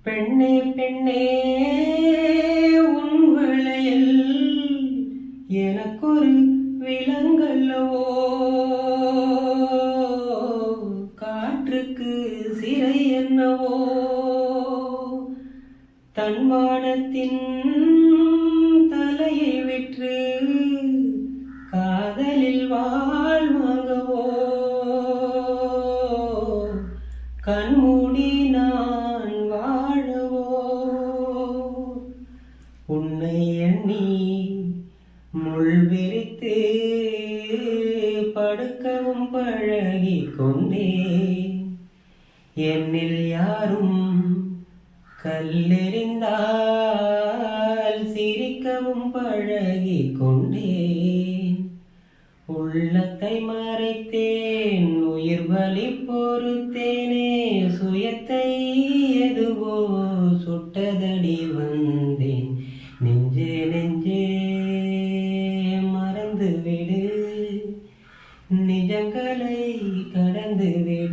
பெண்ணே பெண்ணே உன் விளையல் எனக்கொரு விலங்கல்லவோ, காற்றுக்கு சிறை என்னவோ, தன்மானத்தின் தலையை விற்று காதலில் வாழ்வாங்கவோ, கண்மூடி நான் வாழவோ, உன்னை எண்ணி முள் விரித்து படுக்கவும் பழகி கொண்டேன். என்னில் யாரும் கல்லெறிந்தால் சிரிக்கவும் பழகி கொண்டேன். உள்ளத்தை மறைத்தேன், உயிர் வலி பொறுத்தேனே, சுயத்தை எதுவோ சுட்டதடி வந்தேன். நெஞ்சே நெஞ்சே மறந்து விடு, நிஜங்களை கடந்து விடு.